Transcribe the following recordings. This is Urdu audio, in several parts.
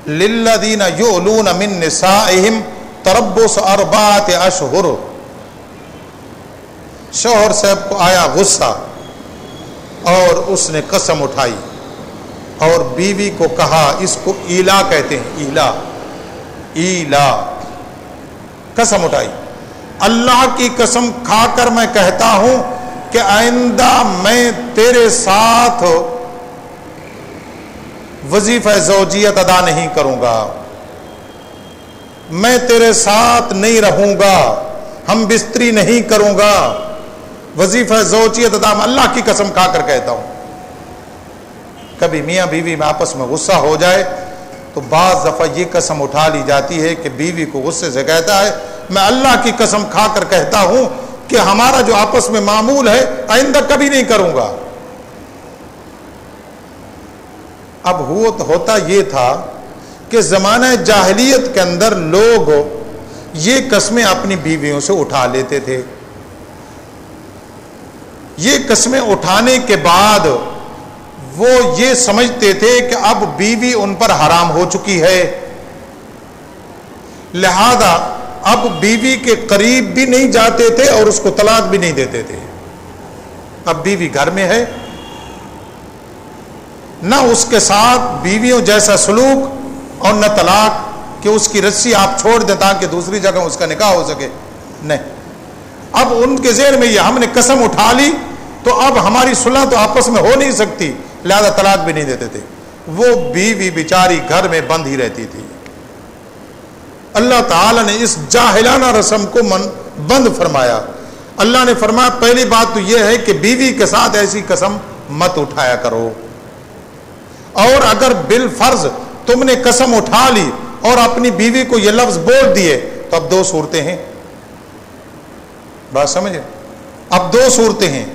للذین یؤلون من نسائہم تربص اربعۃ اشہر. شوہر صاحب کو آیا غصہ اور اس نے قسم اٹھائی اور بیوی کو کہا، اس کو ایلا کہتے ہیں، ایلا ایلا، قسم اٹھائی، اللہ کی قسم کھا کر میں کہتا ہوں کہ آئندہ میں تیرے ساتھ وظیفہ زوجیت ادا نہیں کروں گا، میں تیرے ساتھ نہیں رہوں گا، ہم بستری نہیں کروں گا، وظیفہ زوجیت ادا، میں اللہ کی قسم کھا کر کہتا ہوں. کبھی میاں بیوی میں آپس میں غصہ ہو جائے تو بعض دفعہ یہ قسم اٹھا لی جاتی ہے کہ بیوی کو غصے سے کہتا ہے میں اللہ کی قسم کھا کر کہتا ہوں کہ ہمارا جو آپس میں معمول ہے آئندہ کبھی نہیں کروں گا. اب ہوتا یہ تھا کہ زمانہ جاہلیت کے اندر لوگ یہ قسمیں اپنی بیویوں سے اٹھا لیتے تھے. یہ قسمیں اٹھانے کے بعد وہ یہ سمجھتے تھے کہ اب بیوی ان پر حرام ہو چکی ہے، لہذا اب بیوی کے قریب بھی نہیں جاتے تھے اور اس کو طلاق بھی نہیں دیتے تھے. اب بیوی گھر میں ہے، نہ اس کے ساتھ بیویوں جیسا سلوک اور نہ طلاق کہ اس کی رسی آپ چھوڑ دیں تاکہ دوسری جگہ اس کا نکاح ہو سکے، نہیں. اب ان کے ذہن میں یہ ہم نے قسم اٹھا لی تو اب ہماری صلح تو آپس میں ہو نہیں سکتی، لہذا طلاق بھی نہیں دیتے تھے. وہ بیوی بیچاری گھر میں بند ہی رہتی تھی. اللہ تعالیٰ نے اس جاہلانہ رسم کو بند فرمایا. اللہ نے فرمایا پہلی بات تو یہ ہے کہ بیوی کے ساتھ ایسی قسم مت اٹھایا کرو، اور اگر بالفرض تم نے قسم اٹھا لی اور اپنی بیوی کو یہ لفظ بول دیے تو اب دو صورتیں ہیں. بات سمجھے؟ اب دو صورتیں ہیں.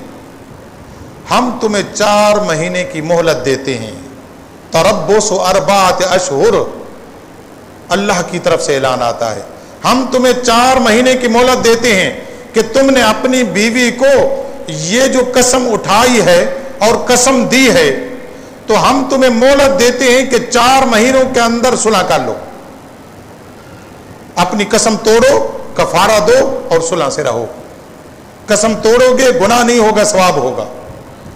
ہم تمہیں 4 مہینے کی مہلت دیتے ہیں، تربص اربعۃ اشہر، اللہ کی طرف سے اعلان آتا ہے ہم تمہیں 4 مہینے کی مہلت دیتے ہیں کہ تم نے اپنی بیوی کو یہ جو قسم اٹھائی ہے اور قسم دی ہے تو ہم تمہیں مہلت دیتے ہیں کہ 4 مہینوں کے اندر صلح کر لو. اپنی قسم توڑو، کفارہ دو اور صلح سے رہو. قسم توڑو گے گناہ نہیں ہوگا، ثواب ہوگا،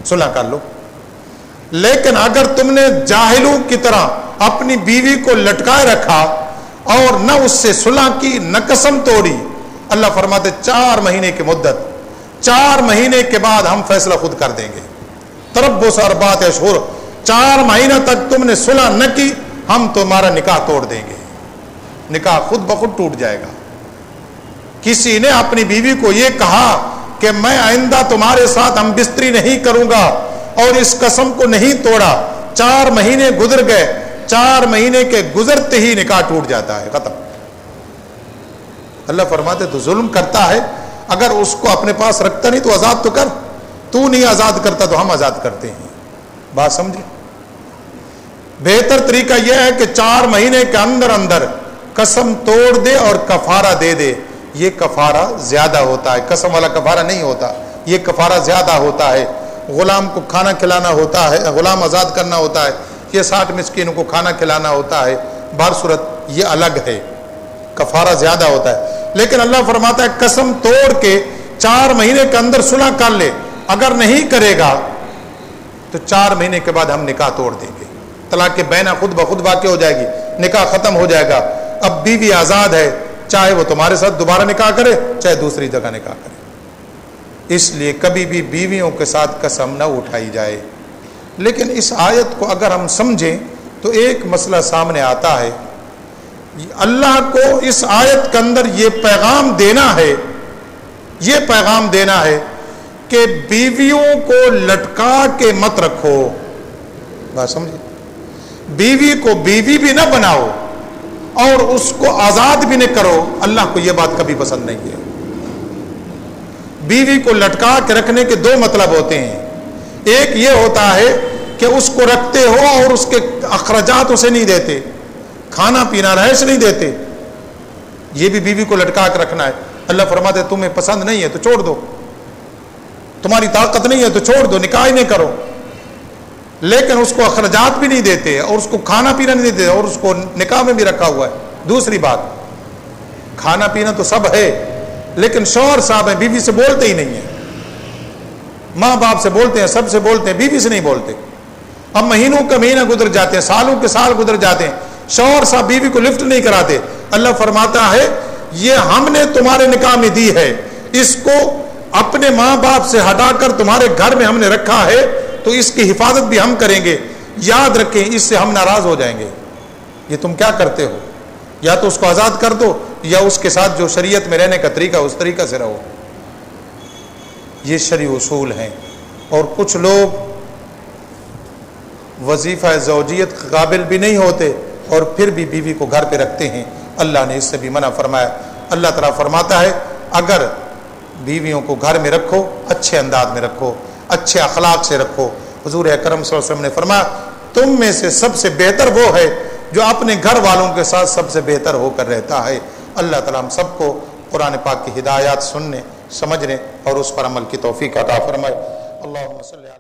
صلح کر لو. لیکن اگر تم نے جاہلوں کی طرح اپنی بیوی کو لٹکائے رکھا اور نہ اس سے صلح کی نہ قسم توڑی، اللہ فرماتے 4 مہینے کی مدت، 4 مہینے کے بعد ہم فیصلہ خود کر دیں گے. تربص اربعۃ اشہر، 4 مہینہ تک تم نے صلح نہ کی ہم تمہارا نکاح توڑ دیں گے. نکاح خود بخود ٹوٹ جائے گا. کسی نے اپنی بیوی کو یہ کہا کہ میں آئندہ تمہارے ساتھ ہم بستری نہیں کروں گا اور اس قسم کو نہیں توڑا، 4 مہینے گزر گئے، 4 مہینے کے گزرتے ہی نکاح ٹوٹ جاتا ہے، ختم. اللہ فرماتے تو ظلم کرتا ہے، اگر اس کو اپنے پاس رکھتا نہیں تو آزاد تو کر، تو نہیں آزاد کرتا تو ہم آزاد کرتے ہیں. بات سمجھے؟ بہتر طریقہ یہ ہے کہ 4 مہینے کے اندر اندر قسم توڑ دے اور کفارہ دے دے. یہ کفارہ زیادہ ہوتا ہے، قسم والا کفارہ نہیں ہوتا، یہ کفارہ زیادہ ہوتا ہے. غلام کو کھانا کھلانا ہوتا ہے، غلام آزاد کرنا ہوتا ہے، یہ 60 مسکینوں کو کھانا کھلانا ہوتا ہے. بہر صورت یہ الگ ہے، کفارہ زیادہ ہوتا ہے. لیکن اللہ فرماتا ہے قسم توڑ کے 4 مہینے کے اندر صلح کر لے، اگر نہیں کرے گا تو 4 مہینے کے بعد ہم نکاح توڑ دیں گے. طلاق بینہ خود بخود واقع ہو جائے گی، نکاح ختم ہو جائے گا. اب بیوی آزاد ہے، چاہے وہ تمہارے ساتھ دوبارہ نکاح کرے چاہے دوسری جگہ نکاح کرے. اس لیے کبھی بھی بیویوں کے ساتھ قسم نہ اٹھائی جائے. لیکن اس آیت کو اگر ہم سمجھیں تو ایک مسئلہ سامنے آتا ہے. اللہ کو اس آیت کے اندر یہ پیغام دینا ہے کہ بیویوں کو لٹکا کے مت رکھو. بات سمجھے؟ بیوی کو بیوی بھی نہ بناؤ اور اس کو آزاد بھی نہ کرو. اللہ کو یہ بات کبھی پسند نہیں ہے. بیوی کو لٹکا کے رکھنے کے 2 مطلب ہوتے ہیں. ایک یہ ہوتا ہے کہ اس کو رکھتے ہو اور اس کے اخراجات اسے نہیں دیتے، کھانا پینا رہائش نہیں دیتے، یہ بھی بیوی کو لٹکا کے رکھنا ہے. اللہ فرماتے تمہیں پسند نہیں ہے تو چھوڑ دو، تمہاری طاقت نہیں ہے تو چھوڑ دو، نکاح ہی نہیں کرو. لیکن اس کو اخراجات بھی نہیں دیتے اور اس کو کھانا پینا نہیں دیتے اور اس کو نکاح میں بھی رکھا ہوا ہے. دوسری بات، کھانا پینا تو سب ہے لیکن شوہر صاحب ہیں بیوی سے بولتے ہی نہیں ہیں. ماں باپ سے بولتے ہیں، سب سے بولتے ہیں، بیوی سے نہیں بولتے. اب مہینوں کا مہینہ گزر جاتے ہیں، سالوں کے سال گزر جاتے ہیں، شوہر صاحب بیوی کو لفٹ نہیں کراتے. اللہ فرماتا ہے یہ ہم نے تمہارے نکاح میں دی ہے، اس کو اپنے ماں باپ سے ہٹا کر تمہارے گھر میں ہم نے رکھا ہے تو اس کی حفاظت بھی ہم کریں گے. یاد رکھیں اس سے ہم ناراض ہو جائیں گے. یہ تم کیا کرتے ہو؟ یا تو اس کو آزاد کر دو یا اس کے ساتھ جو شریعت میں رہنے کا طریقہ اس طریقہ سے رہو. یہ شرعی اصول ہیں. اور کچھ لوگ وظیفہ زوجیت قابل بھی نہیں ہوتے اور پھر بھی بیوی کو گھر پہ رکھتے ہیں. اللہ نے اس سے بھی منع فرمایا. اللہ تعالیٰ فرماتا ہے اگر بیویوں کو گھر میں رکھو اچھے انداز میں رکھو، اچھے اخلاق سے رکھو. حضور اکرم صلی اللہ علیہ وسلم نے فرمایا تم میں سے سب سے بہتر وہ ہے جو اپنے گھر والوں کے ساتھ سب سے بہتر ہو کر رہتا ہے. اللہ تعالیٰ ہم سب کو قرآن پاک کی ہدایات سننے، سمجھنے اور اس پر عمل کی توفیق عطا فرمائے. اللہم صلی علی